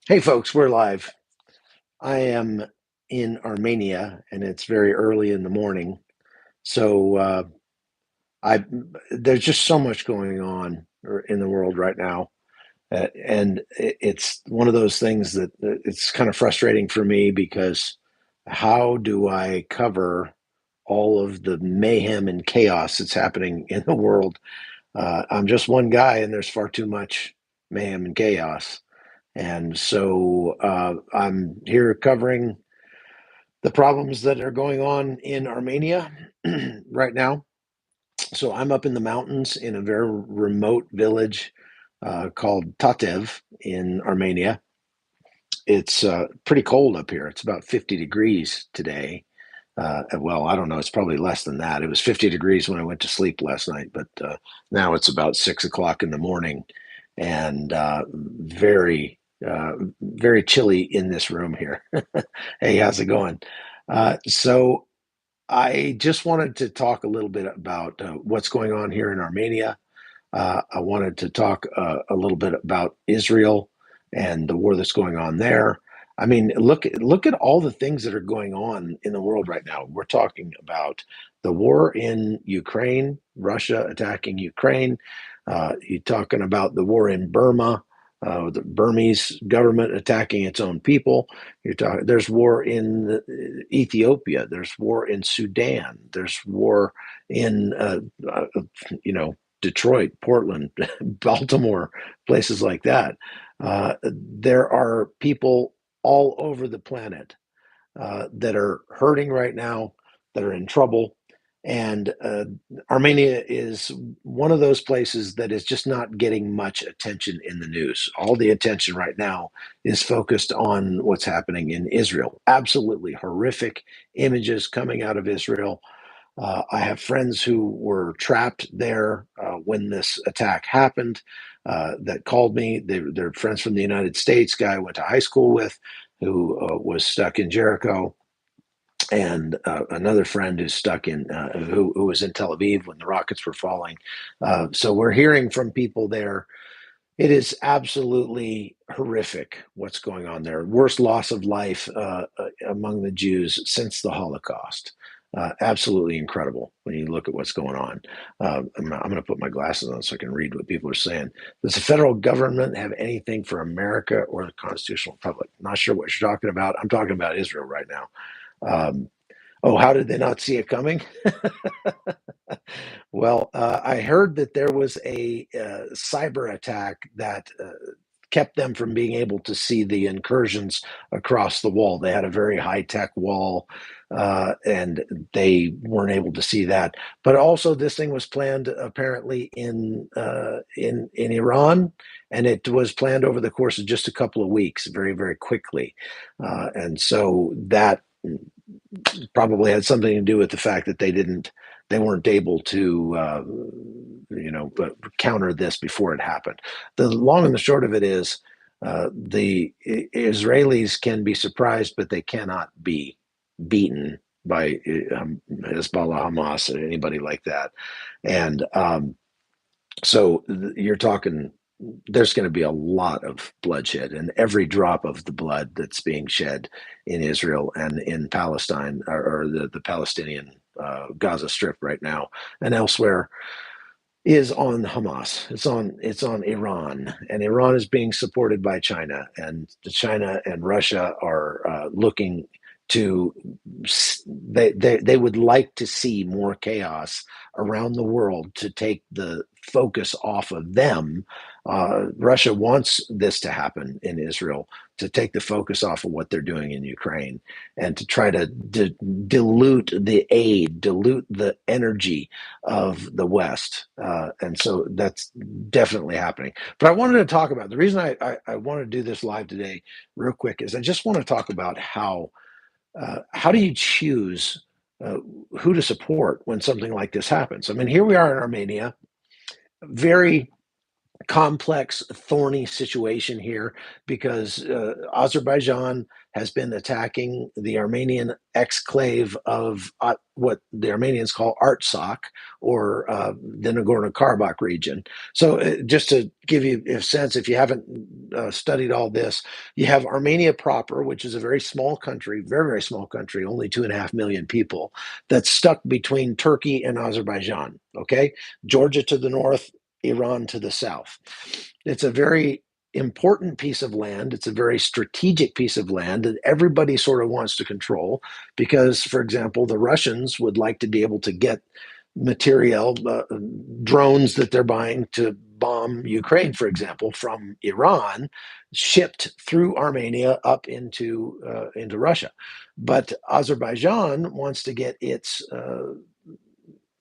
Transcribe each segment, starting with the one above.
Hey folks, we're live. I am in Armenia and it's very early in the morning. So I there's just so much going on in the world right now. And it's one of those things that it's kind of frustrating for me because how do I cover all of the mayhem and chaos that's happening in the world? I'm just one guy and there's far too much mayhem and chaos. And so I'm here covering the problems that are going on in Armenia right now. So I'm up in the mountains in a very remote village called Tatev in Armenia. It's pretty cold up here. It's about 50 degrees today. Well, I don't know. It's probably less than that. It was 50 degrees when I went to sleep last night, but now it's about 6 o'clock in the morning and very chilly in this room here. Hey, how's it going? So I just wanted to talk a little bit about what's going on here in Armenia. I wanted to talk a little bit about Israel and the war that's going on there. I mean, look at all the things that are going on in the world right now. We're talking about the war in Ukraine, Russia attacking Ukraine. You're talking about the war in Burma, the Burmese government attacking its own people. You're talking. There's war in Ethiopia. There's war in Sudan. There's war in you know Detroit, Portland, Baltimore, places like that. There are people all over the planet that are hurting right now, that are in trouble. And Armenia is one of those places that is just not getting much attention in the news. All the attention right now is focused on what's happening in Israel. Absolutely horrific images coming out of Israel. I have friends who were trapped there when this attack happened that called me. They're friends from the United States, guy I went to high school with who was stuck in Jericho, and another friend who's stuck in who was in Tel Aviv when the rockets were falling. So we're hearing from people there. It is absolutely horrific what's going on there. Worst loss of life among the Jews since the Holocaust. Absolutely incredible when you look at what's going on. I'm going to put my glasses on so I can read what people are saying. Does the federal government have anything for America or the constitutional republic? Not sure what you're talking about. I'm talking about Israel right now. Um, oh, how did they not see it coming? Well, I heard that there was a cyber attack that kept them from being able to see the incursions across the wall. They had a very high tech wall, and they weren't able to see that. But also, this thing was planned apparently in Iran, and it was planned over the course of just a couple of weeks, very quickly, and so that probably had something to do with the fact that they weren't able to counter this before it happened. The long and the short of it is the Israelis can be surprised, but they cannot be beaten by Hezbollah, Hamas, or anybody like that. And so you're talking, there's going to be a lot of bloodshed, and every drop of the blood that's being shed in Israel and in Palestine, or the Palestinian Gaza Strip right now and elsewhere, is on Hamas. It's on Iran, and Iran is being supported by China, and China and Russia are looking to they would like to see more chaos around the world to take the focus off of them. Russia wants this to happen in Israel to take the focus off of what they're doing in Ukraine and to try to dilute the aid, dilute the energy of the West. And so that's definitely happening. But I wanted to talk about the reason I want to do this live today, real quick, is I just want to talk about how do you choose uh, who to support when something like this happens? I mean, here we are in Armenia, very complex, thorny situation here because Azerbaijan has been attacking the Armenian exclave of what the Armenians call Artsakh, or the Nagorno-Karabakh region. So, just to give you a sense, if you haven't studied all this. You have Armenia proper, which is a very small country, very, very small country, only 2.5 million people, that's stuck between Turkey and Azerbaijan. Okay. Georgia to the north, Iran to the south. It's a very important piece of land. It's a very strategic piece of land that everybody sort of wants to control because, for example, the Russians would like to be able to get material, drones that they're buying to bomb Ukraine, for example, from Iran, shipped through Armenia up into Russia. But Azerbaijan wants to get its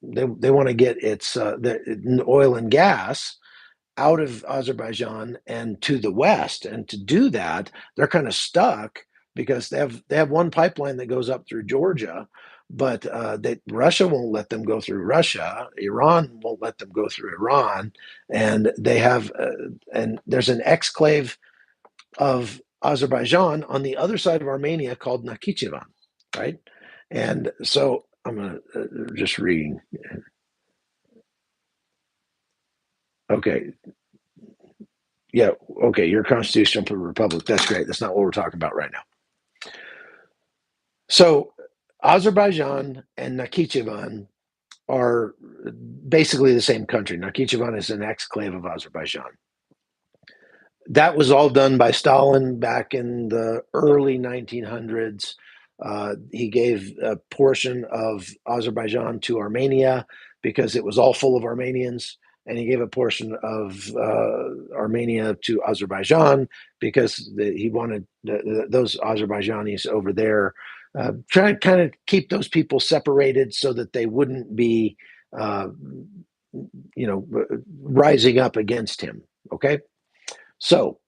they want to get its the oil and gas out of Azerbaijan and to the west. And to do that, they're kind of stuck because they have one pipeline that goes up through Georgia, but that Russia won't let them go through Russia. Iran won't let them go through Iran, and they have and there's an exclave of Azerbaijan on the other side of Armenia called Nakhichevan, right? And so I'm gonna just reading. Okay, yeah, okay, you're a constitutional republic. That's great. That's not what we're talking about right now. So Azerbaijan and Nakhichevan are basically the same country. Nakhichevan is an exclave of Azerbaijan. That was all done by Stalin back in the early 1900s. He gave a portion of Azerbaijan to Armenia because it was all full of Armenians, and he gave a portion of Armenia to Azerbaijan because he wanted those Azerbaijanis over there, trying to kind of keep those people separated so that they wouldn't be, uh, rising up against him. Okay, so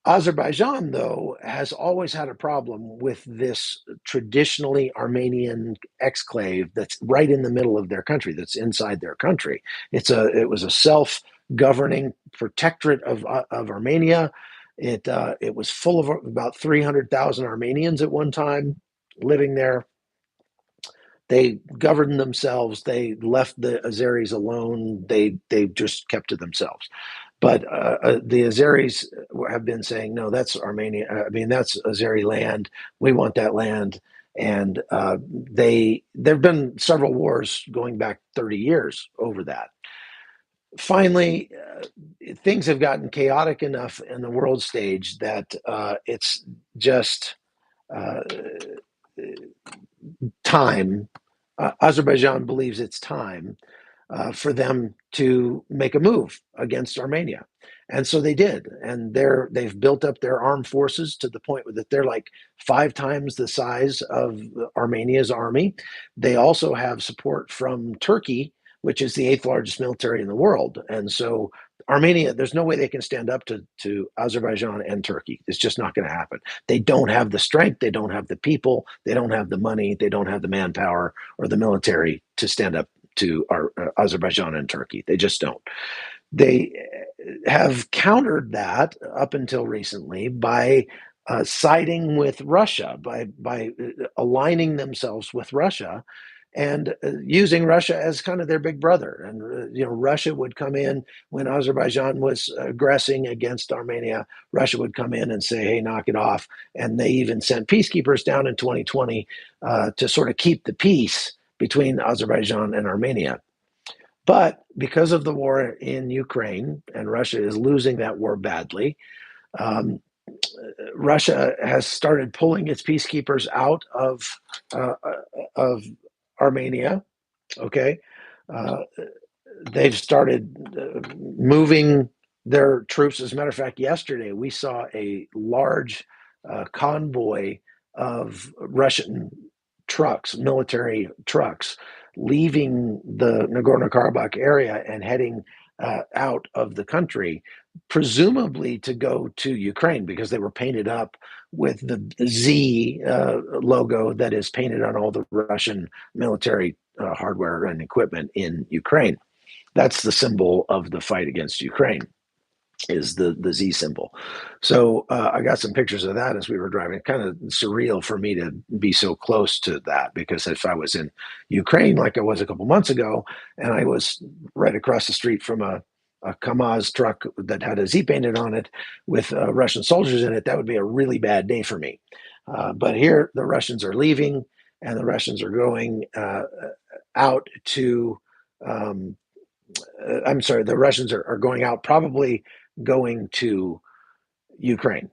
Azerbaijan, though, has always had a problem with this traditionally Armenian exclave that's right in the middle of their country, that's inside their country. It was a self-governing protectorate of Armenia. It was full of about 300,000 Armenians at one time living there. They governed themselves. They left the Azeris alone. They just kept to themselves. But the Azeris have been saying, no, that's Armenia. I mean, that's Azeri land. We want that land. And there've been several wars going back 30 years over that. Finally, things have gotten chaotic enough in the world stage that it's just uh, time. Azerbaijan believes it's time for them to make a move against Armenia. And so they did. And they've built up their armed forces to the point that they're like 5 times the size of Armenia's army. They also have support from Turkey, which is the 8th largest military in the world. And so Armenia, there's no way they can stand up to Azerbaijan and Turkey. It's just not going to happen. They don't have the strength, they don't have the people, they don't have the money, they don't have the manpower or the military to stand up to Azerbaijan and Turkey. They just don't. They have countered that up until recently by siding with Russia, by aligning themselves with Russia and using Russia as kind of their big brother. And Russia would come in when Azerbaijan was aggressing against Armenia. Russia would come in and say, "Hey, knock it off." And they even sent peacekeepers down in 2020 to sort of keep the peace between Azerbaijan and Armenia. But because of the war in Ukraine, and Russia is losing that war badly, um, Russia has started pulling its peacekeepers out of Armenia. Okay, uh, they've started moving their troops. As a matter of fact, yesterday we saw a large convoy of Russian trucks, military trucks, leaving the Nagorno-Karabakh area and heading out of the country, presumably to go to Ukraine because they were painted up with the Z logo that is painted on all the Russian military hardware and equipment in Ukraine. That's the symbol of the fight against Ukraine, is the Z symbol. So I got some pictures of that as we were driving. Kind of surreal for me to be so close to that, because if I was in Ukraine like I was a couple months ago and I was right across the street from a a Kamaz truck that had a Z painted on it with Russian soldiers in it, that would be a really bad day for me. But here, the Russians are leaving, and the Russians are going out to. Um, I'm sorry, the Russians are going out, probably going to Ukraine.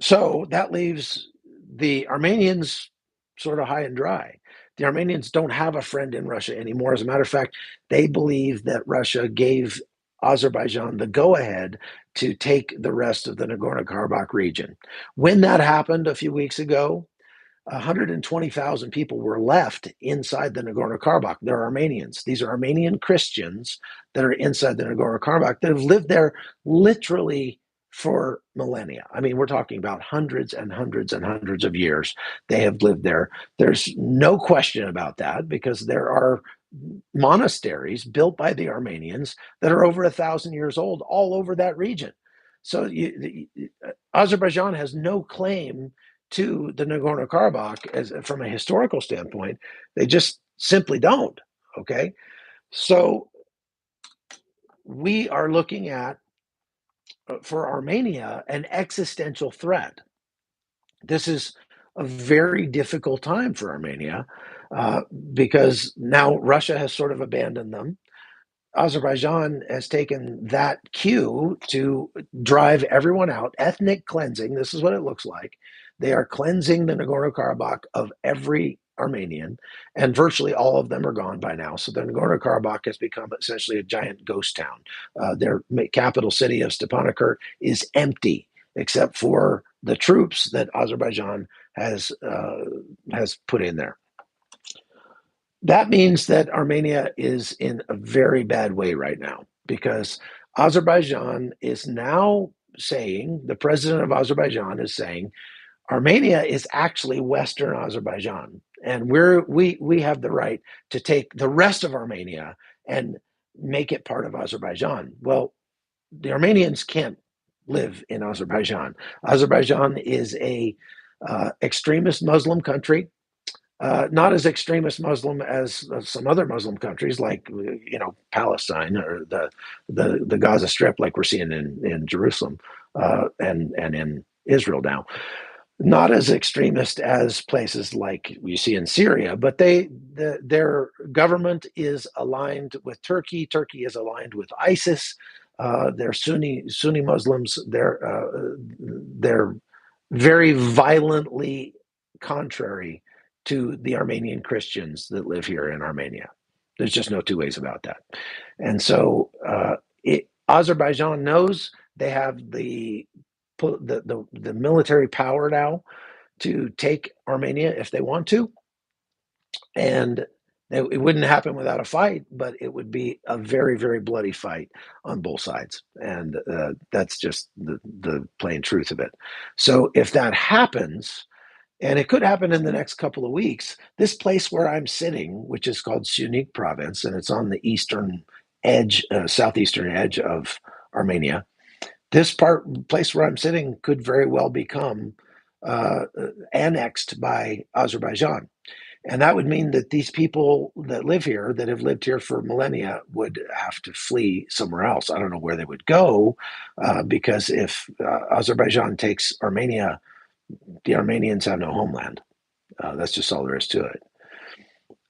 So that leaves the Armenians sort of high and dry. The Armenians don't have a friend in Russia anymore. As a matter of fact, they believe that Russia gave Azerbaijan the go ahead to take the rest of the Nagorno Karabakh region. When that happened a few weeks ago, 120,000 people were left inside the Nagorno-Karabakh. They're Armenians. These are Armenian Christians that are inside the Nagorno-Karabakh that have lived there literally for millennia. I mean, we're talking about hundreds and hundreds and hundreds of years they have lived there. There's no question about that because there are monasteries built by the Armenians that are over 1,000 years old all over that region. So Azerbaijan has no claim to the Nagorno Karabakh as from a historical standpoint. They just simply don't. Okay, so we are looking at for Armenia an existential threat. This is a very difficult time for Armenia uh, because now Russia has sort of abandoned them. Azerbaijan has taken that cue to drive everyone out, ethnic cleansing. This is what it looks like. They are cleansing the Nagorno Karabakh of every Armenian, and virtually all of them are gone by now. So the Nagorno Karabakh has become essentially a giant ghost town. Their capital city of Stepanakert is empty, except for the troops that Azerbaijan has put in there. That means that Armenia is in a very bad way right now because Azerbaijan is now saying, the president of Azerbaijan is saying, Armenia is actually Western Azerbaijan, and we have the right to take the rest of Armenia and make it part of Azerbaijan. Well, the Armenians can't live in Azerbaijan. Azerbaijan is a extremist Muslim country, not as extremist Muslim as some other Muslim countries, like Palestine or the Gaza Strip, like we're seeing in Jerusalem and in Israel now. Not as extremist as places like you see in Syria, but their government is aligned with Turkey. Turkey is aligned with ISIS. They're Sunni Muslims. They're very violently contrary to the Armenian Christians that live here in Armenia. There's just no two ways about that. And so Azerbaijan knows they have the military power now to take Armenia if they want to, and it wouldn't happen without a fight, but it would be a very, very bloody fight on both sides, and that's just the plain truth of it. So if that happens, and it could happen in the next couple of weeks, this place where I'm sitting, which is called Syunik province, and it's on the eastern edge, southeastern edge of Armenia, this place where I'm sitting could very well become uh, annexed by Azerbaijan. And that would mean that these people that live here, that have lived here for millennia, would have to flee somewhere else. I don't know where they would go, because if Azerbaijan takes Armenia, the Armenians have no homeland. That's just all there is to it.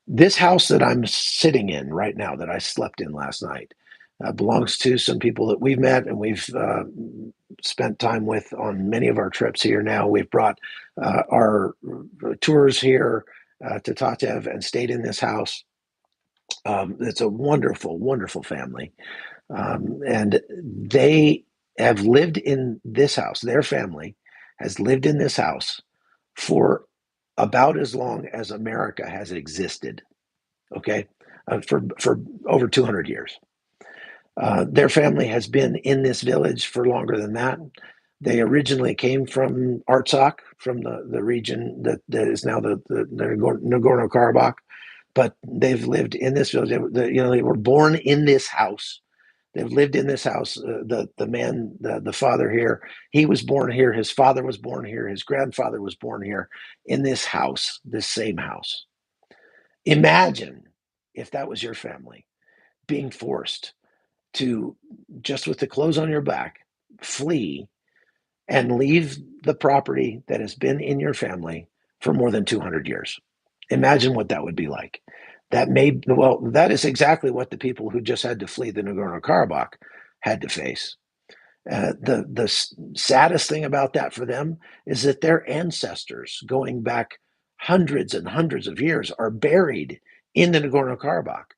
This house that I'm sitting in right now, that I slept in last night, belongs to some people that we've met and we've spent time with on many of our trips here now. We've brought our tours here to Tatev and stayed in this house. It's a wonderful, wonderful family. And they have lived in this house. Their family has lived in this house for about as long as America has existed. Okay, for over 200 years. Their family has been in this village for longer than that. They originally came from Artsakh, from the region that is now the Nagorno Karabakh, but they've lived in this village. They were born in this house. They've lived in this house. The man, the father here, he was born here. His father was born here. His grandfather was born here in this house, this same house. Imagine if that was your family being forced to, just with the clothes on your back, flee and leave the property that has been in your family for more than 200 years. Imagine what that would be like. That is exactly what the people who just had to flee the Nagorno-Karabakh had to face. The saddest thing about that for them is that their ancestors, going back hundreds and hundreds of years, are buried in the Nagorno-Karabakh.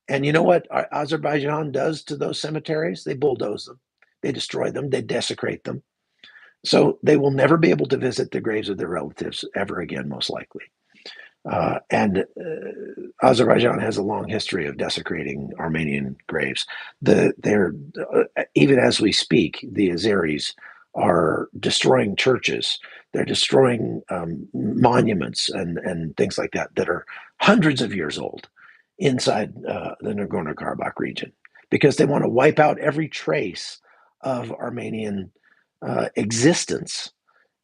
And you know what Azerbaijan does to those cemeteries? They bulldoze them, they destroy them, they desecrate them. So they will never be able to visit the graves of their relatives ever again, most likely. And Azerbaijan has a long history of desecrating Armenian graves. They're even as we speak, the Azeris are destroying churches. They're destroying monuments and things like that that are hundreds of years old inside the Nagorno-Karabakh region because they want to wipe out every trace of Armenian existence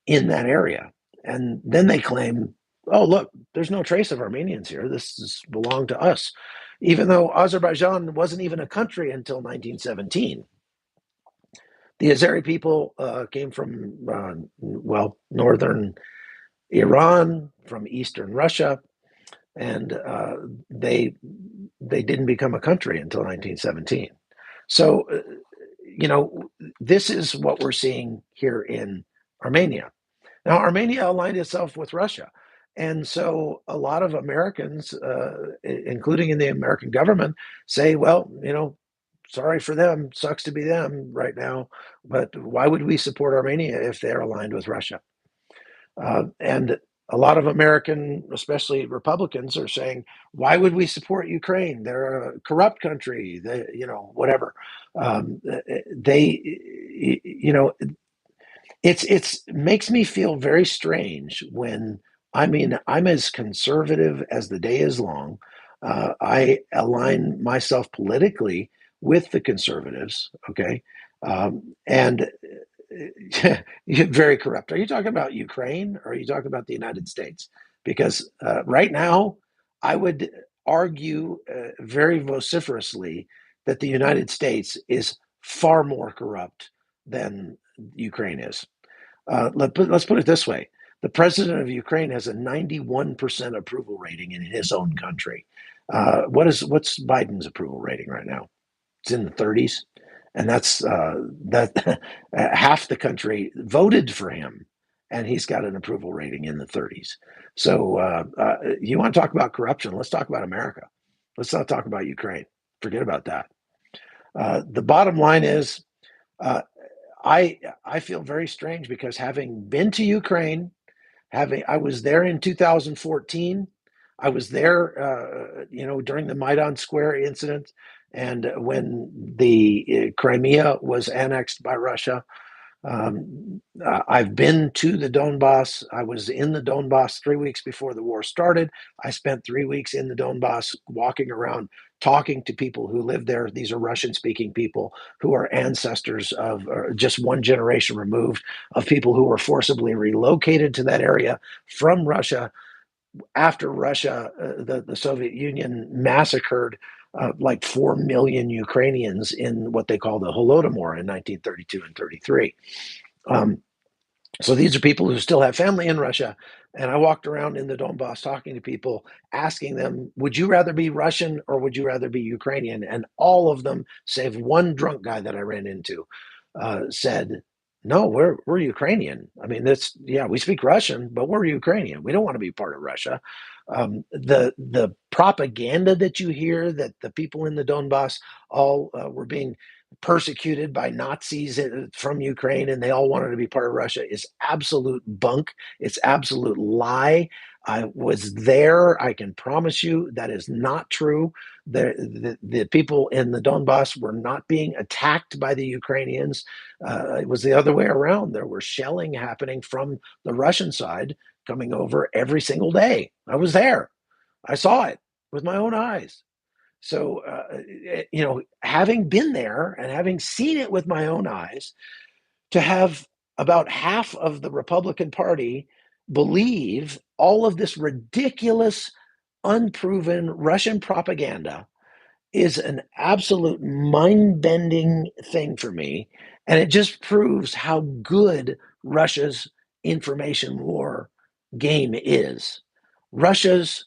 in that area. And then they claim, oh, look, there's no trace of Armenians here. This belonged to us, even though Azerbaijan wasn't even a country until 1917. The Azeri people came from, northern Iran, from eastern Russia, and they didn't become a country until 1917. So, this is what we're seeing here in Armenia. Now, Armenia aligned itself with Russia. And so a lot of Americans, including in the American government, say, well, sorry for them, sucks to be them right now, but why would we support Armenia if they're aligned with Russia? And a lot of American, especially Republicans, are saying, why would we support Ukraine? They're a corrupt country, whatever. They, it's makes me feel very strange when I'm as conservative as the day is long. I align myself politically with the conservatives, okay, and very corrupt. Are you talking about Ukraine or are you talking about the United States? Because right now, I would argue very vociferously that the United States is far more corrupt than Ukraine is. Let's put it this way. The president of Ukraine has a 91% approval rating in his own country. What's Biden's approval rating right now? It's in the 30s, and that half the country voted for him, and he's got an approval rating in the 30s. So you want to talk about corruption? Let's talk about America. Let's not talk about Ukraine. Forget about that. The bottom line is, uh, I feel very strange because having been to Ukraine, I was there in 2014. I was there, during the Maidan Square incident, and when the Crimea was annexed by Russia. I've been to the Donbass. I was in the Donbass 3 weeks before the war started. I spent 3 weeks in the Donbass walking around, talking to people who live there. These are Russian speaking people who are ancestors of just one generation removed of people who were forcibly relocated to that area from Russia after Russia, the Soviet Union massacred like 4 million Ukrainians in what they call the Holodomor in 1932 and 33. Um, so these are people who still have family in Russia. And I walked around in the Donbass talking to people, asking them, would you rather be Russian or would you rather be Ukrainian? And all of them, save one drunk guy that I ran into, said, no, we're Ukrainian. I mean, we speak Russian, but we're Ukrainian. We don't want to be part of Russia. The propaganda that you hear that the people in the Donbass all were being persecuted by Nazis from Ukraine and they all wanted to be part of Russia is absolute bunk. It's absolute lie. I was there. I can promise you that is not true. The people in the Donbass were not being attacked by the Ukrainians. It was the other way around. There was shelling happening from the Russian side coming over every single day. I was there. I saw it with my own eyes. So, having been there and having seen it with my own eyes, to have about half of the Republican Party believe all of this ridiculous, unproven Russian propaganda is an absolute mind-bending thing for me, and it just proves how good Russia's information war game is. Russia's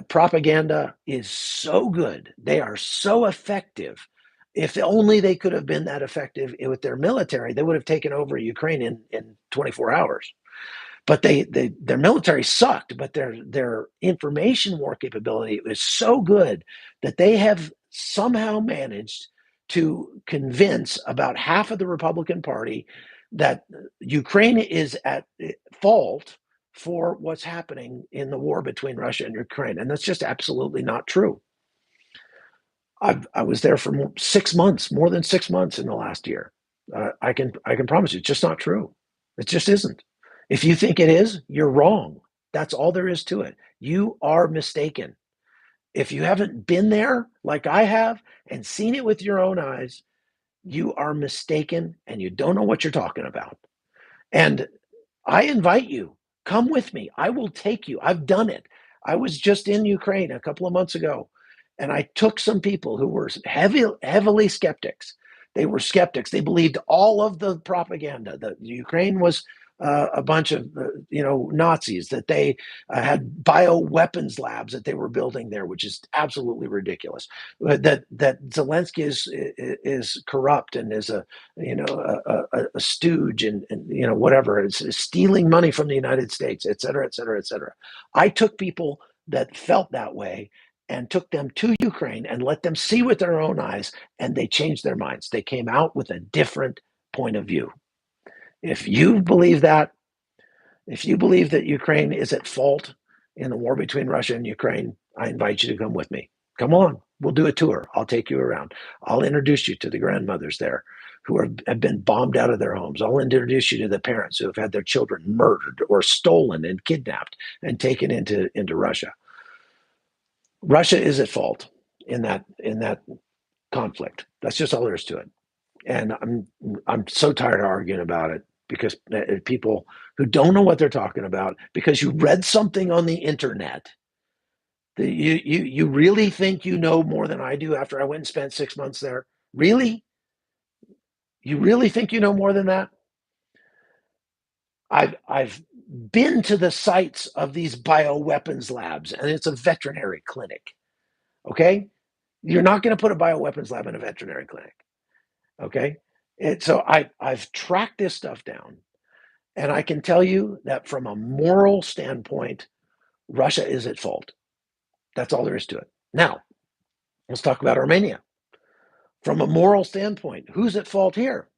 propaganda is so good. They are so effective. If only they could have been that effective with their military, they would have taken over Ukraine in 24 hours. But their military sucked, but their information war capability was so good that they have somehow managed to convince about half of the Republican Party that Ukraine is at fault for what's happening in the war between Russia and Ukraine, and that's just absolutely not true. I was there for 6 months, more than 6 months in the last year. I can promise you, it's just not true. It just isn't. If you think it is, you're wrong. That's all there is to it. You are mistaken. If you haven't been there like I have and seen it with your own eyes, you are mistaken and you don't know what you're talking about. And I invite you, come with me. I will take you. I've done it. I was just in Ukraine a couple of months ago, and I took some people who were heavily skeptics. They were skeptics. They believed all of the propaganda that Ukraine was a bunch of Nazis, that they had bioweapons labs that they were building there, which is absolutely ridiculous. That Zelensky is corrupt and is a stooge and whatever, is stealing money from the United States, et cetera, et cetera, et cetera. I took people that felt that way and took them to Ukraine and let them see with their own eyes, and they changed their minds. They came out with a different point of view. If you believe that, if you believe that Ukraine is at fault in the war between Russia and Ukraine, I invite you to come with me. Come on, we'll do a tour. I'll take you around. I'll introduce you to the grandmothers there who have been bombed out of their homes. I'll introduce you to the parents who have had their children murdered or stolen and kidnapped and taken into Russia. Russia is at fault in that conflict. That's just all there is to it. And I'm so tired of arguing about it because people who don't know what they're talking about, because you read something on the internet, you really think you know more than I do after I went and spent 6 months there. Really? You really think you know more than that? I've been to the sites of these bioweapons labs, and it's a veterinary clinic. Okay, you're not going to put a bioweapons lab in a veterinary clinic. Okay, so I've tracked this stuff down. And I can tell you that from a moral standpoint, Russia is at fault. That's all there is to it. Now, let's talk about Armenia. From a moral standpoint, who's at fault here?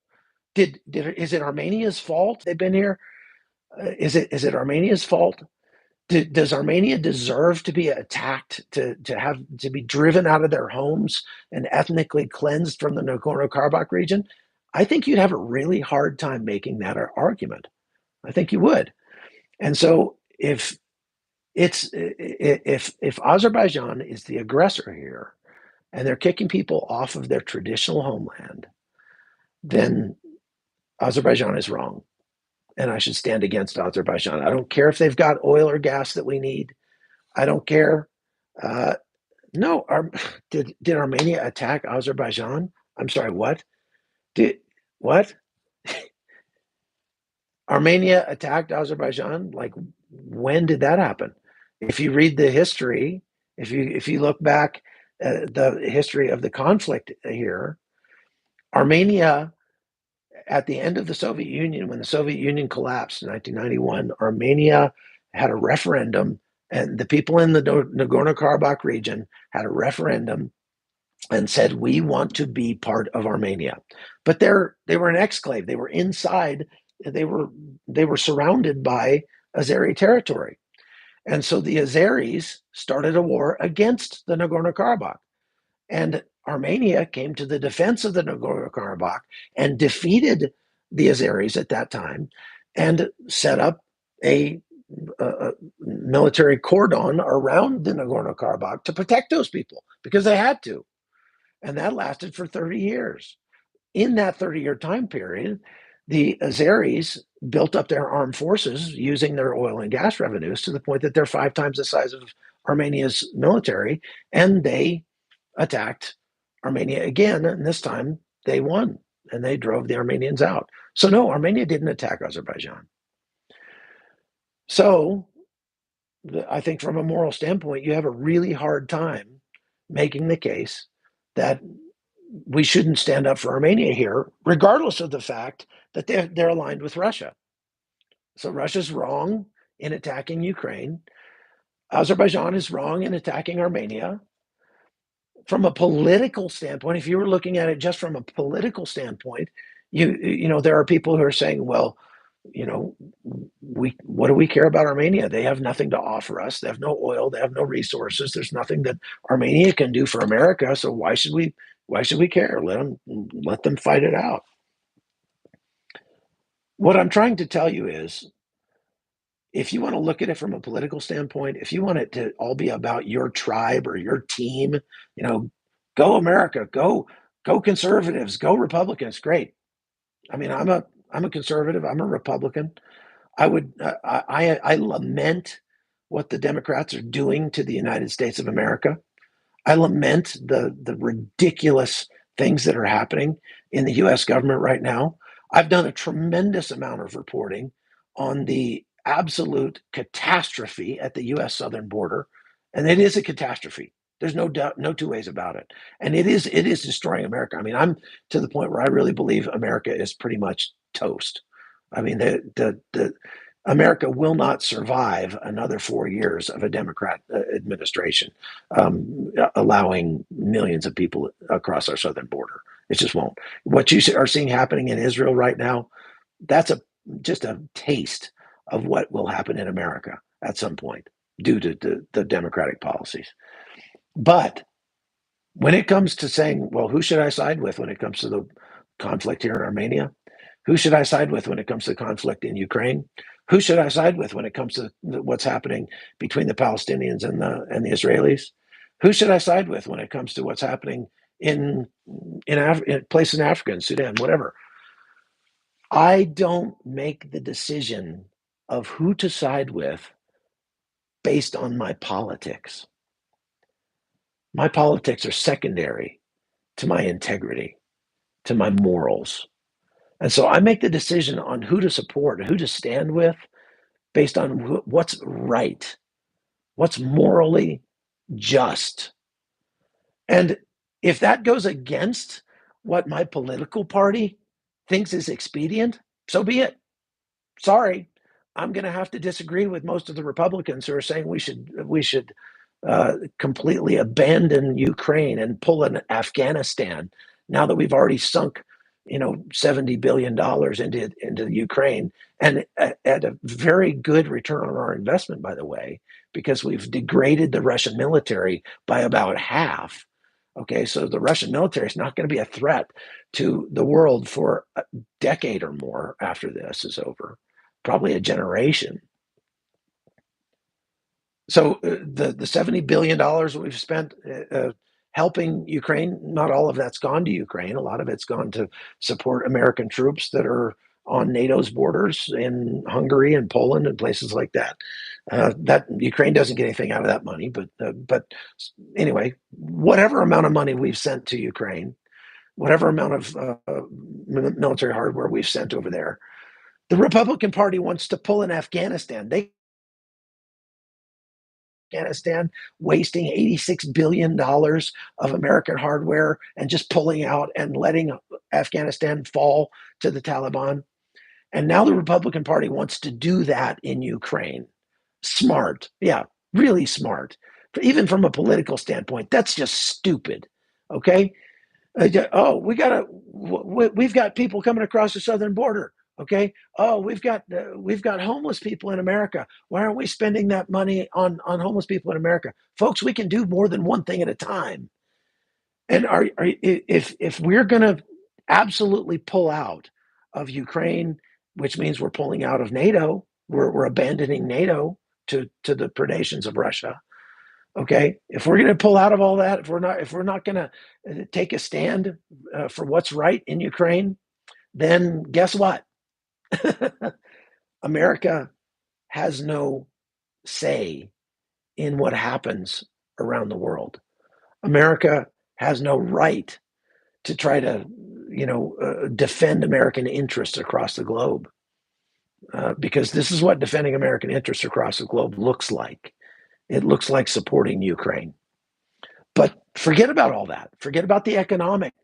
Is it Armenia's fault they've been here? Is it Armenia's fault? Does Armenia deserve to be attacked, to be driven out of their homes and ethnically cleansed from the Nagorno-Karabakh region? I think you'd have a really hard time making that argument. I think you would. And so if Azerbaijan is the aggressor here and they're kicking people off of their traditional homeland, then Azerbaijan is wrong. And I should stand against Azerbaijan. I don't care if they've got oil or gas that we need. I don't care. No, did Armenia attack Azerbaijan? I'm sorry, what? What? Armenia attacked Azerbaijan? Like, when did that happen? If you read the history, if you look back at the history of the conflict here, Armenia, at the end of the Soviet Union, when the Soviet Union collapsed in 1991, Armenia had a referendum, and the people in the Nagorno-Karabakh region had a referendum and said, we want to be part of Armenia. But they were an exclave. They were inside. They were surrounded by Azeri territory. And so the Azeris started a war against the Nagorno-Karabakh. And Armenia came to the defense of the Nagorno-Karabakh and defeated the Azeris at that time and set up a military cordon around the Nagorno-Karabakh to protect those people because they had to. And that lasted for 30 years. In that 30-year time period, the Azeris built up their armed forces using their oil and gas revenues to the point that they're 5 times the size of Armenia's military, and they attacked Armenia again, and this time they won and they drove the Armenians out. So no, Armenia didn't attack Azerbaijan. So I think from a moral standpoint, you have a really hard time making the case that we shouldn't stand up for Armenia here, regardless of the fact that they're aligned with Russia. So Russia's wrong in attacking Ukraine. Azerbaijan is wrong in attacking Armenia. From a political standpoint, if you were looking at it just from a political standpoint, there are people who are saying, well, you know, we what do we care about Armenia? They have nothing to offer us. They have no oil. They have no resources. There's nothing that Armenia can do for America. So why should we care? Let them fight it out. What I'm trying to tell you is, if you want to look at it from a political standpoint, if you want it to all be about your tribe or your team, go America, go conservatives, go Republicans. Great. I mean, I'm a conservative. I'm a Republican. I lament what the Democrats are doing to the United States of America. I lament the ridiculous things that are happening in the U.S. government right now. I've done a tremendous amount of reporting on the absolute catastrophe at the U.S. southern border, and it is a catastrophe. There's no doubt, no two ways about it, and it is destroying America. I mean, I'm to the point where I really believe America is pretty much toast. I mean, the America will not survive another 4 years of a Democrat administration, allowing millions of people across our southern border. It just won't. What you are seeing happening in Israel right now, that's just a taste of what will happen in America at some point due to the Democratic policies. But when it comes to saying, well, who should I side with when it comes to the conflict here in Armenia? Who should I side with when it comes to conflict in Ukraine? Who should I side with when it comes to what's happening between the Palestinians and the Israelis? Who should I side with when it comes to what's happening in places in Africa, in Sudan, whatever? I don't make the decision of who to side with based on my politics. My politics are secondary to my integrity, to my morals. And so I make the decision on who to support, who to stand with, based on what's right, what's morally just. And if that goes against what my political party thinks is expedient, so be it. Sorry, I'm going to have to disagree with most of the Republicans who are saying we should completely abandon Ukraine and pull in Afghanistan now that we've already sunk, $70 billion into Ukraine, and at a very good return on our investment, by the way, because we've degraded the Russian military by about half. Okay, so the Russian military is not going to be a threat to the world for a decade or more after this is over, probably a generation. So the $70 billion we've spent helping Ukraine, not all of that's gone to Ukraine. A lot of it's gone to support American troops that are on NATO's borders in Hungary and Poland and places like that. That Ukraine doesn't get anything out of that money, but anyway, whatever amount of money we've sent to Ukraine, whatever amount of military hardware we've sent over there, the Republican Party wants to pull in Afghanistan. Afghanistan, wasting $86 billion of American hardware and just pulling out and letting Afghanistan fall to the Taliban. And now the Republican Party wants to do that in Ukraine. Smart. Yeah, really smart. Even from a political standpoint, that's just stupid. Okay. Oh, we've got people coming across the southern border. Okay. Oh, we've got homeless people in America. Why aren't we spending that money on homeless people in America, folks? We can do more than one thing at a time. And if we're going to absolutely pull out of Ukraine, which means we're pulling out of NATO, we're abandoning NATO to the predations of Russia. Okay, if we're going to pull out of all that, if we're not going to take a stand for what's right in Ukraine, then guess what? America has no say in what happens around the world. America has no right to try to, defend American interests across the globe. Because this is what defending American interests across the globe looks like. It looks like supporting Ukraine. But forget about all that. Forget about the economic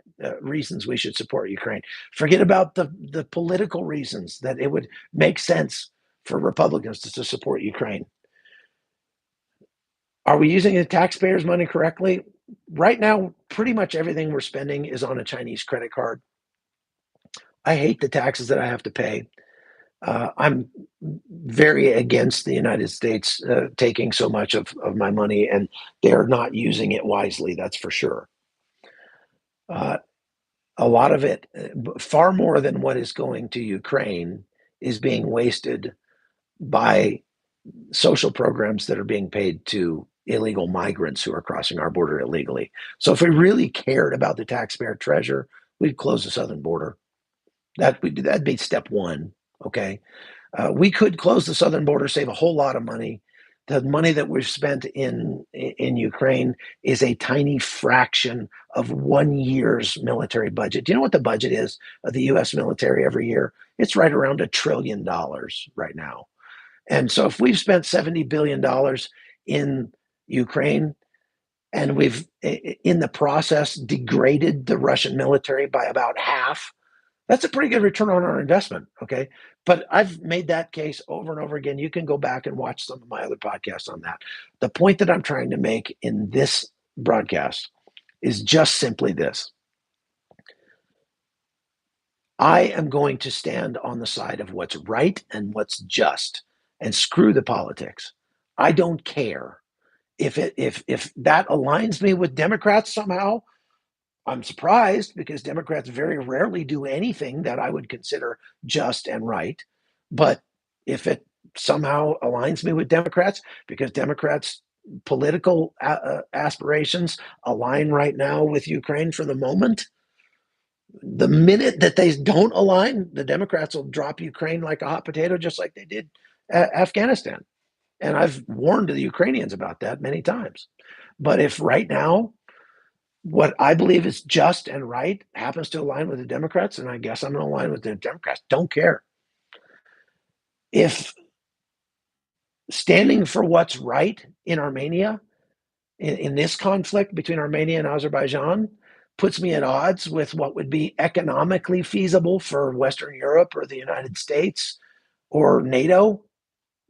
reasons we should support Ukraine. Forget about the political reasons that it would make sense for Republicans to support Ukraine. Are we using the taxpayers' money correctly? Right now, pretty much everything we're spending is on a Chinese credit card. I hate the taxes that I have to pay. I'm very against the United States taking so much of my money, and they're not using it wisely, that's for sure. Uh, a lot of it, far more than what is going to Ukraine, is being wasted by social programs that are being paid to illegal migrants who are crossing our border illegally. So if we really cared about the taxpayer treasure, we'd close the southern border. That'd be step one. Okay, we could close the southern border, save a whole lot of money. The money that we've spent in Ukraine is a tiny fraction of 1 year's military budget. Do you know what the budget is of the U.S. military every year? It's right around $1 trillion right now. And so if we've spent $70 billion in Ukraine, and we've in the process degraded the Russian military by about half, that's a pretty good return on our investment. Okay. But I've made that case over and over again. You can go back and watch some of my other podcasts on that. The point that I'm trying to make in this broadcast is just simply this: I am going to stand on the side of what's right and what's just, and screw the politics. I don't care if that aligns me with Democrats somehow. I'm surprised, because Democrats very rarely do anything that I would consider just and right. But if it somehow aligns me with Democrats, because Democrats' political aspirations align right now with Ukraine for the moment, the minute that they don't align, the Democrats will drop Ukraine like a hot potato, just like they did Afghanistan. And I've warned the Ukrainians about that many times. But if right now what I believe is just and right happens to align with the Democrats, and I guess I'm going to align with the Democrats, don't care. If standing for what's right in Armenia, in this conflict between Armenia and Azerbaijan, puts me at odds with what would be economically feasible for Western Europe or the United States or NATO,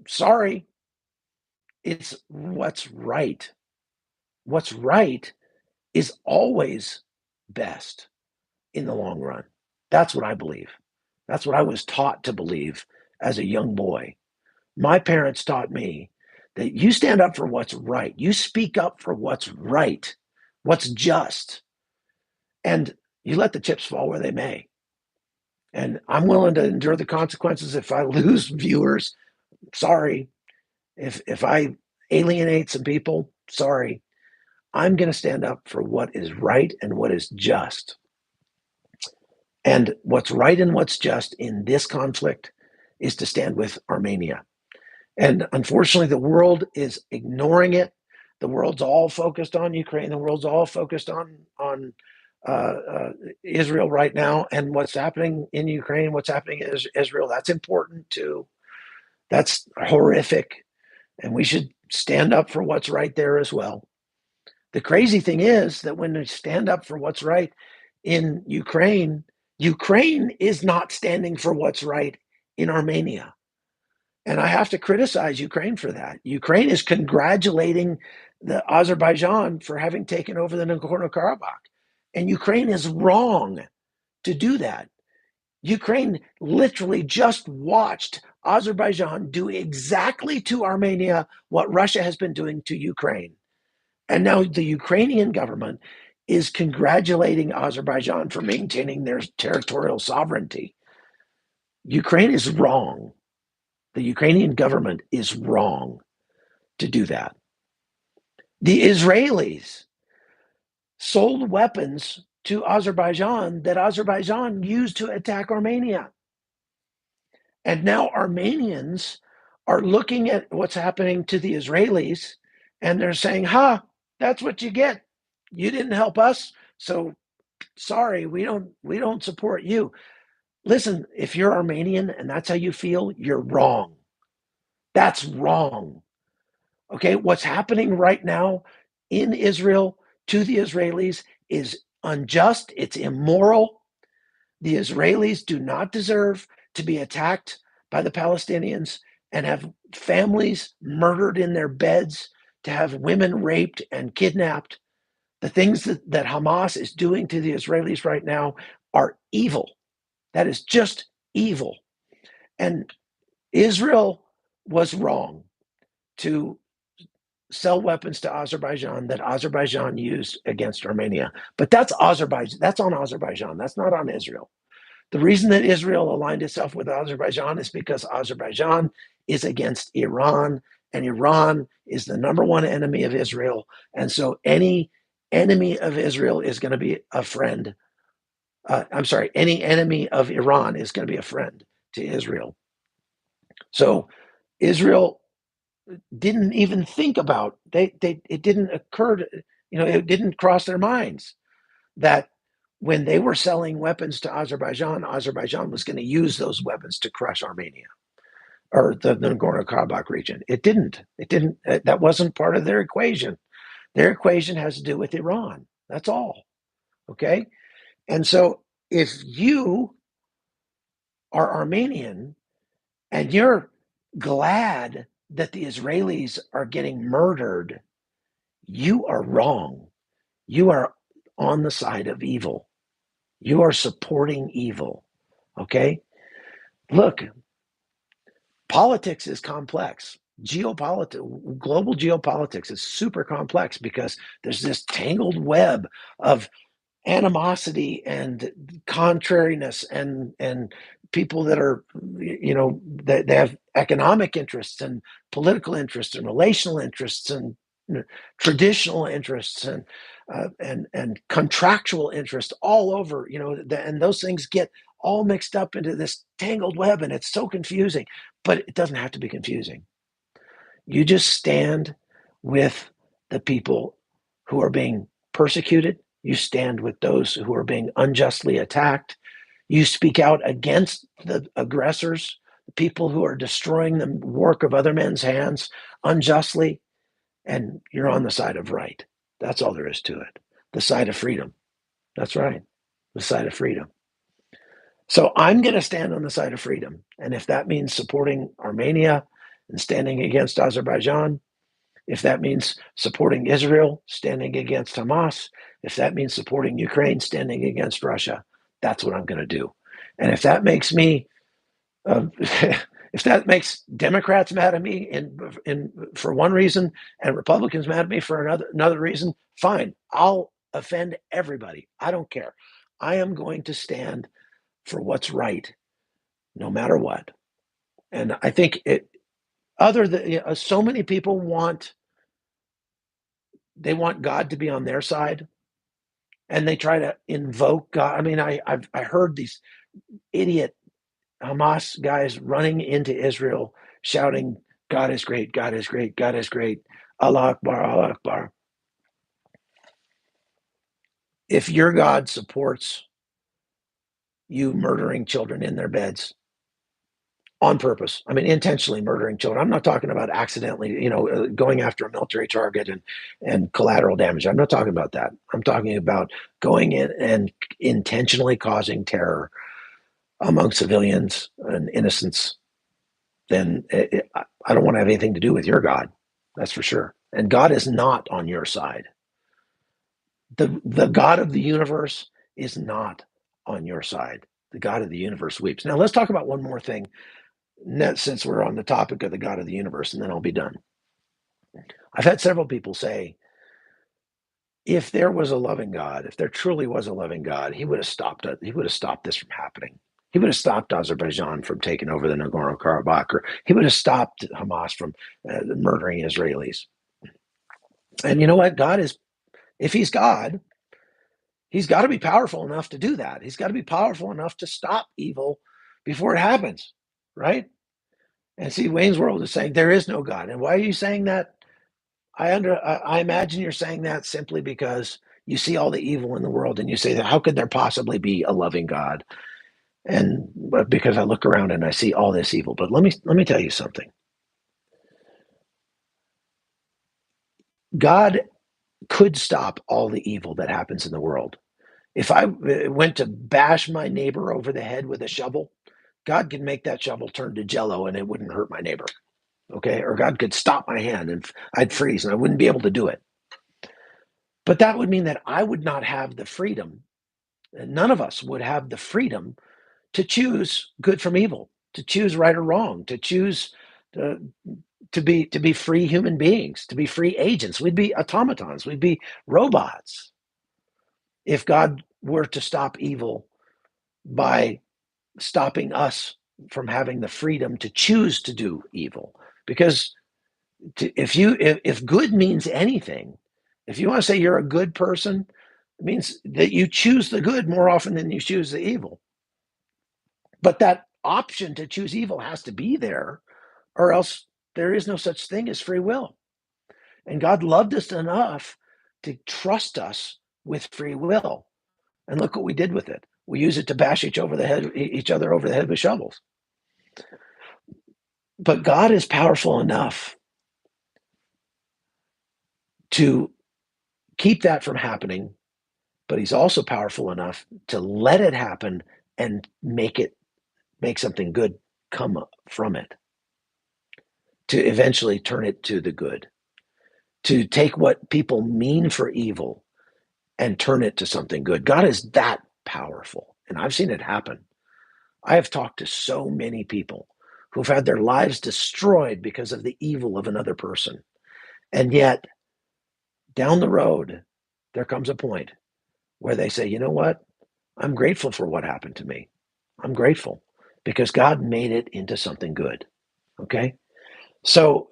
sorry, it's what's right. What's right is always best in the long run. That's what I believe. That's what I was taught to believe as a young boy. My parents taught me that you stand up for what's right. You speak up for what's right, what's just, and you let the chips fall where they may. And I'm willing to endure the consequences if I lose viewers. Sorry. If I alienate some people, sorry. I'm going to stand up for what is right and what is just. And what's right and what's just in this conflict is to stand with Armenia. And unfortunately, the world is ignoring it. The world's all focused on Ukraine. The world's all focused on Israel right now, and what's happening in Ukraine, what's happening in Israel. That's important too. That's horrific, and we should stand up for what's right there as well. The crazy thing is that when we stand up for what's right in Ukraine, Ukraine is not standing for what's right in Armenia. And I have to criticize Ukraine for that. Ukraine is congratulating the Azerbaijan for having taken over the Nagorno-Karabach. And Ukraine is wrong to do that. Ukraine literally just watched Azerbaijan do exactly to Armenia what Russia has been doing to Ukraine. And now the Ukrainian government is congratulating Azerbaijan for maintaining their territorial sovereignty. Ukraine is wrong. The Ukrainian government is wrong to do that. The Israelis sold weapons to Azerbaijan that Azerbaijan used to attack Armenia. And now Armenians are looking at what's happening to the Israelis, and they're saying, that's what you get. You didn't help us. So sorry, we don't support you. Listen, if you're Armenian and that's how you feel, you're wrong. That's wrong. Okay, what's happening right now in Israel to the Israelis is unjust, it's immoral. The Israelis do not deserve to be attacked by the Palestinians and have families murdered in their beds, to have women raped and kidnapped. The things that Hamas is doing to the Israelis right now are evil. That is just evil. And Israel was wrong to sell weapons to Azerbaijan that Azerbaijan used against Armenia. But that's Azerbaijan. That's on Azerbaijan. That's not on Israel. The reason that Israel aligned itself with Azerbaijan is because Azerbaijan is against Iran, and Iran is the number one enemy of Israel. And so any enemy of Israel is going to be a friend. I'm sorry, any enemy of Iran is going to be a friend to Israel. So Israel didn't even think about, it didn't occur to, it didn't cross their minds that when they were selling weapons to Azerbaijan, Azerbaijan was going to use those weapons to crush Armenia or the Nagorno-Karabakh region. It didn't. It didn't. That wasn't part of their equation. Their equation has to do with Iran. That's all. Okay. And so if you are Armenian and you're glad that the Israelis are getting murdered, you are wrong. You are on the side of evil. You are supporting evil. Okay? Look, politics is complex. Global geopolitics is super complex because there's this tangled web of animosity and contrariness and people that are, that they have economic interests and political interests and relational interests and traditional interests and contractual interests all over, and those things get all mixed up into this tangled web, and it's so confusing. But it doesn't have to be confusing. You just stand with the people who are being persecuted. You stand with those who are being unjustly attacked. You speak out against the aggressors, the people who are destroying the work of other men's hands unjustly, and you're on the side of right. That's all there is to it. The side of freedom. That's right. The side of freedom. So I'm going to stand on the side of freedom. And if that means supporting Armenia and standing against Azerbaijan, if that means supporting Israel, standing against Hamas, if that means supporting Ukraine, standing against Russia, that's what I'm going to do. And if that makes me, if that makes Democrats mad at me for one reason and Republicans mad at me for another reason, fine. I'll offend everybody. I don't care. I am going to stand for what's right, no matter what. And I think other than so many people want God to be on their side, and they try to invoke God. I mean, I heard these idiot Hamas guys running into Israel shouting, "God is great, God is great, God is great, Allah Akbar, Allah Akbar." If your God supports you murdering children in their beds on purpose, I mean, intentionally murdering children. I'm not talking about accidentally, going after a military target and collateral damage. I'm not talking about that. I'm talking about going in and intentionally causing terror among civilians and innocents. Then I don't want to have anything to do with your God. That's for sure. And God is not on your side. The God of the universe is not on your side. The God of the universe weeps. Now let's talk about one more thing, since we're on the topic of the God of the universe, and then I'll be done. I've had several people say, if there was a loving God, if there truly was a loving God, he would have stopped it. He would have stopped this from happening. He would have stopped Azerbaijan from taking over the Nagorno-Karabakh, or he would have stopped Hamas from murdering Israelis. And you know what? If he's God, he's got to be powerful enough to do that. He's got to be powerful enough to stop evil before it happens, right? And see, Wayne's World is saying there is no God. And why are you saying that? I imagine you're saying that simply because You see all the evil in the world, and you say that how could there possibly be a loving God? And because I look around and I see all this evil. But let me tell you something. God could stop all the evil that happens in the world. If I went to bash my neighbor over the head with a shovel, God could make that shovel turn to jello and it wouldn't hurt my neighbor. Okay. Or God could stop my hand and I'd freeze and I wouldn't be able to do it. But that would mean that I would not have the freedom, and none of us would have the freedom to choose good from evil, to choose right or wrong, to choose to, to be free human beings, to be free agents. We'd be automatons, we'd be robots if God were to stop evil by stopping us from having the freedom to choose to do evil. Because if good means anything, if you want to say you're a good person, it means that you choose the good more often than you choose the evil. But that option to choose evil has to be there, or else there is no such thing as free will. And God loved us enough to trust us with free will. And look what we did with it. We use it to bash each other over the head with shovels. But God is powerful enough to keep that from happening, but he's also powerful enough to let it happen and make something good come from it, to eventually turn it to the good, to take what people mean for evil and turn it to something good. God is that powerful, and I've seen it happen. I have talked to so many people who've had their lives destroyed because of the evil of another person. And yet, down the road, there comes a point where they say, you know what? I'm grateful for what happened to me. I'm grateful because God made it into something good. Okay. So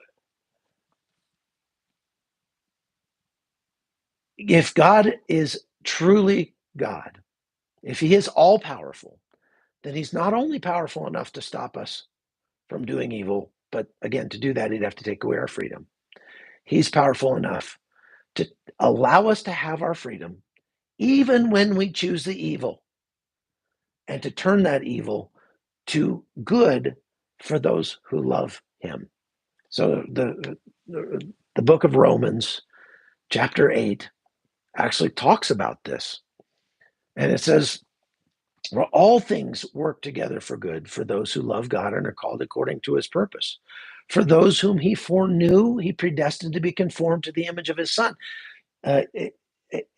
if God is truly God, if he is all powerful, then he's not only powerful enough to stop us from doing evil, but again, to do that, he'd have to take away our freedom. He's powerful enough to allow us to have our freedom, even when we choose the evil, and to turn that evil to good for those who love him. So the book of Romans, chapter 8, actually talks about this. And it says, well, all things work together for good for those who love God and are called according to his purpose. For those whom he foreknew, he predestined to be conformed to the image of his son. Uh,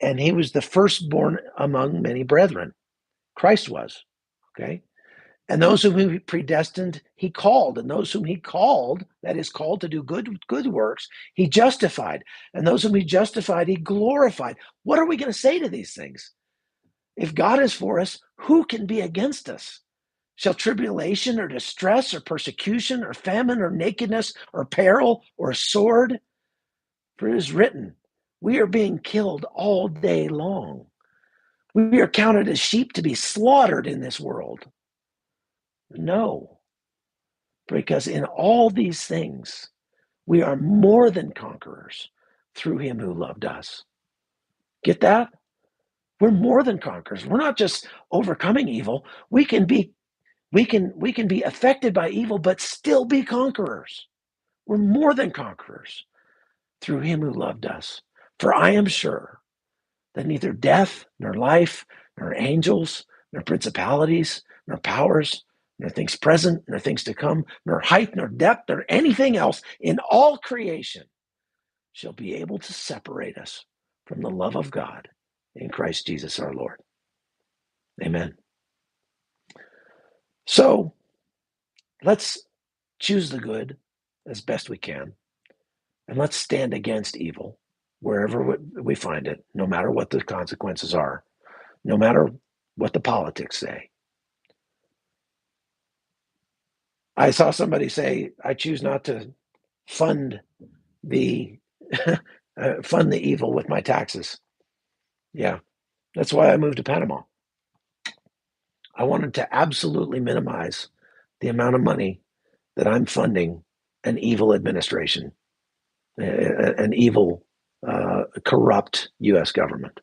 and he was the firstborn among many brethren. Christ was. Okay. And those whom he predestined, he called. And those whom he called, that is called to do good works, he justified. And those whom he justified, he glorified. What are we going to say to these things? If God is for us, who can be against us? Shall tribulation or distress or persecution or famine or nakedness or peril or sword? For it is written, we are being killed all day long. We are counted as sheep to be slaughtered in this world. No, because in all these things, we are more than conquerors through him who loved us. Get that? We're more than conquerors. We're not just overcoming evil. We can be affected by evil, but still be conquerors. We're more than conquerors through him who loved us. For I am sure that neither death, nor life, nor angels, nor principalities, nor powers, nor things present, nor things to come, nor height, nor depth, nor anything else in all creation shall be able to separate us from the love of God in Christ Jesus our Lord. Amen. So let's choose the good as best we can, and let's stand against evil wherever we find it, no matter what the consequences are, no matter what the politics say. I saw somebody say, I choose not to fund the fund the evil with my taxes. Yeah, that's why I moved to Panama. I wanted to absolutely minimize the amount of money that I'm funding an evil administration, an evil, corrupt U.S. government.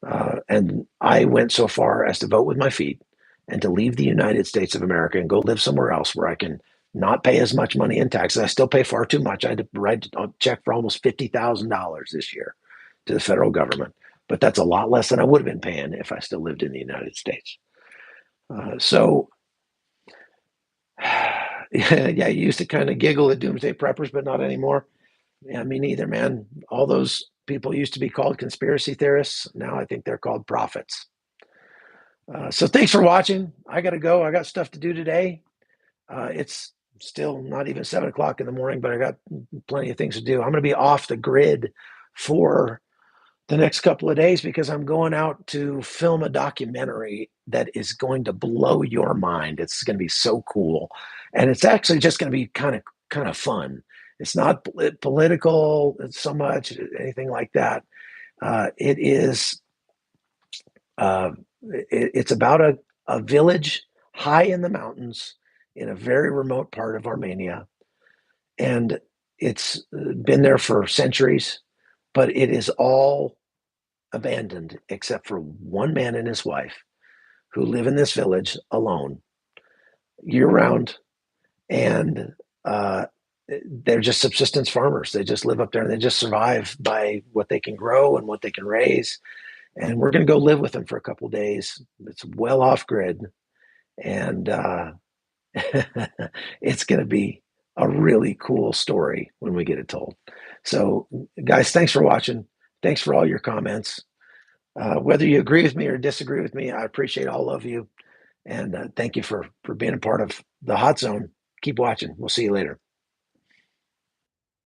And I went so far as to vote with my feet and to leave the United States of America and go live somewhere else where I can not pay as much money in taxes. I still pay far too much. I had to write a check for almost $50,000 this year to the federal government, but that's a lot less than I would have been paying if I still lived in the United States. So, yeah, you used to kind of giggle at doomsday preppers, but not anymore. Yeah, me neither, man. All those people used to be called conspiracy theorists. Now I think they're called prophets. So thanks for watching. I got to go. I got stuff to do today. It's still not even 7 o'clock in the morning, but I got plenty of things to do. I'm going to be off the grid for the next couple of days because I'm going out to film a documentary that is going to blow your mind. It's going to be so cool, and it's actually just going to be kind of fun. It's not political so much, anything like that. It is. It's about a village high in the mountains in a very remote part of Armenia, and it's been there for centuries, but it is all abandoned except for one man and his wife who live in this village alone year round, and they're just subsistence farmers. They just live up there and they just survive by what they can grow and what they can raise. And we're going to go live with them for a couple of days. It's well off grid, and it's going to be a really cool story when we get it told. So, guys, thanks for watching. Thanks for all your comments. Whether you agree with me or disagree with me, I appreciate all of you. And thank you for being a part of the Hot Zone. Keep watching. We'll see you later.